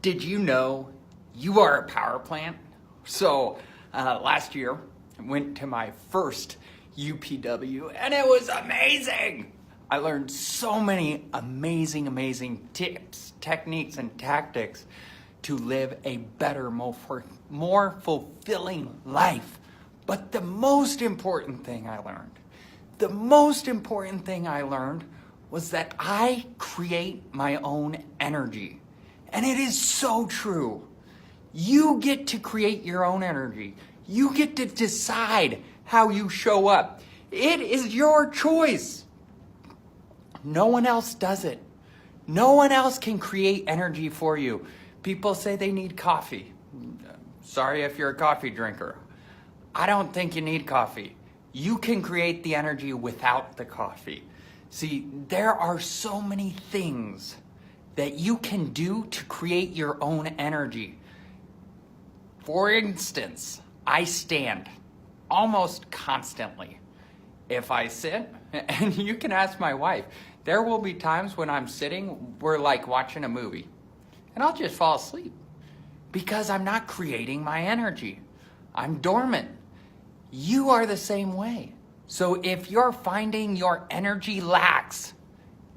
Did you know you are a power plant? So last year, I went to my first UPW and it was amazing. I learned so many amazing tips, techniques, and tactics to live a better, more fulfilling life. But the most important thing I learned was that I create my own energy. And it is so true. You get to create your own energy. You get to decide how you show up. It is your choice. No one else does it. No one else can create energy for you. People say they need coffee. Sorry if you're a coffee drinker. I don't think you need coffee. You can create the energy without the coffee. See, there are so many things that you can do to create your own energy. For instance, I stand almost constantly. If I sit, and you can ask my wife, there will be times when I'm sitting, we're like watching a movie, and I'll just fall asleep because I'm not creating my energy. I'm dormant. You are the same way. So if you're finding your energy lacks,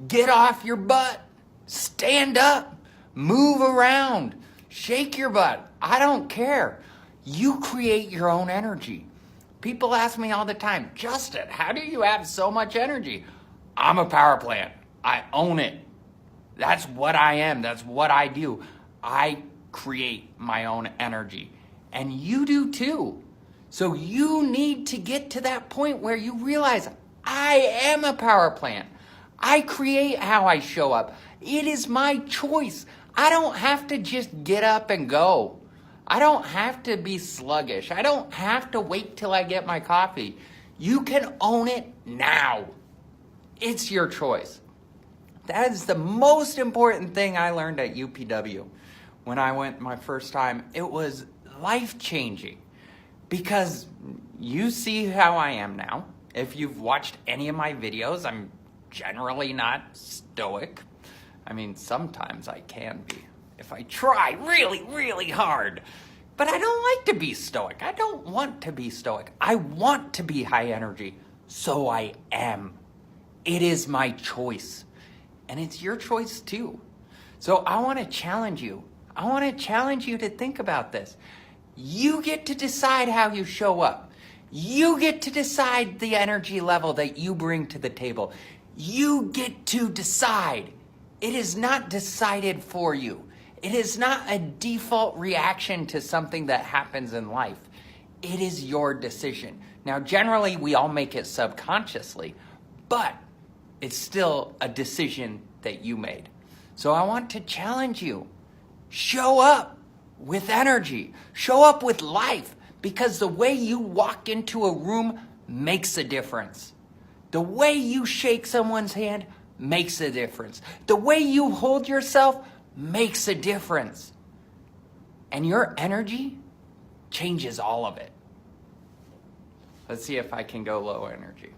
get off your butt, stand up, move around, shake your butt. I don't care. You create your own energy. People ask me all the time, Justin, how do you have so much energy? I'm a power plant. I own it. That's what I am. That's what I do. I create my own energy. And you do too. So you need to get to that point where you realize, I am a power plant. I create how I show up. It is my choice. I don't have to just get up and go. I don't have to be sluggish. I don't have to wait till I get my coffee. You can own it now. It's your choice. That is the most important thing I learned at UPW. When I went my first time, it was life-changing. Because you see how I am now. If you've watched any of my videos, I'm generally not stoic. I mean, sometimes I can be, if I try really hard. But I don't like to be stoic. I don't want to be stoic. I want to be high energy, so I am. It is my choice. And it's your choice too. So I want to challenge you. I want to challenge you to think about this. You get to decide how you show up. You get to decide the energy level that you bring to the table. You get to decide. It is not decided for you. It is not a default reaction to something that happens in life. It is your decision. Now, generally, we all make it subconsciously, but it's still a decision that you made. So I want to challenge you. Show up with energy. Show up with life, because the way you walk into a room makes a difference. The way you shake someone's hand makes a difference. The way you hold yourself makes a difference. And your energy changes all of it. Let's see if I can go low energy.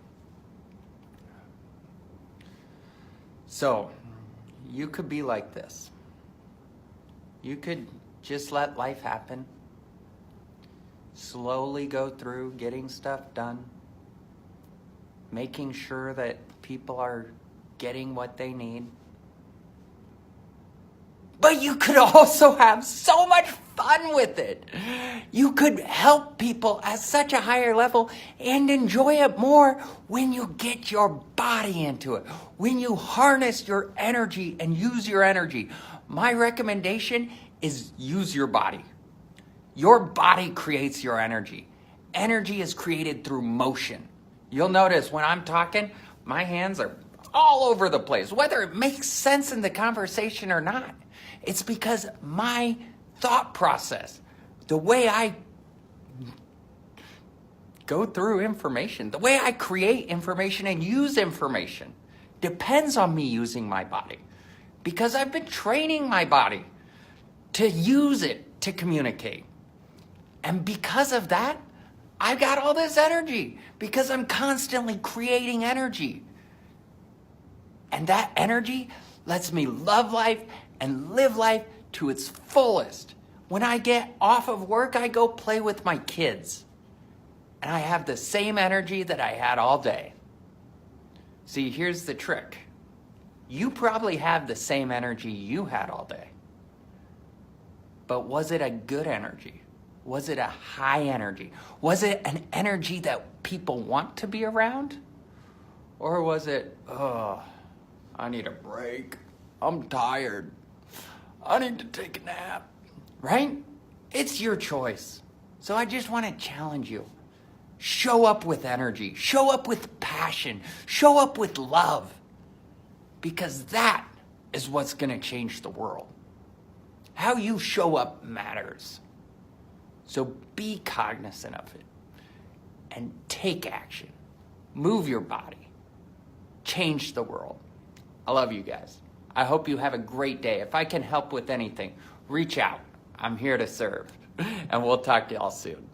So, you could be like this. You could just let life happen. Slowly go through getting stuff done. Making sure that people are getting what they need. But you could also have so much fun with it. You could help people at such a higher level and enjoy it more when you get your body into it. When you harness your energy and use your energy. My recommendation is use your body. Your body creates your energy. Energy is created through motion. You'll notice when I'm talking, my hands are all over the place, whether it makes sense in the conversation or not. It's because my thought process, the way I go through information, the way I create information and use information, depends on me using my body. Because I've been training my body to use it to communicate. And because of that, I've got all this energy because I'm constantly creating energy. And that energy lets me love life and live life to its fullest. When I get off of work, I go play with my kids. And I have the same energy that I had all day. See, here's the trick. You probably have the same energy you had all day. But was it a good energy? Was it a high energy? Was it an energy that people want to be around? Or was it, oh, I need a break. I'm tired. I need to take a nap. Right? It's your choice. So I just want to challenge you. Show up with energy. Show up with passion. Show up with love. Because that is what's going to change the world. How you show up matters. So be cognizant of it. And take action. Move your body. Change the world. I love you guys. I hope you have a great day. If I can help with anything, reach out. I'm here to serve. And we'll talk to y'all soon.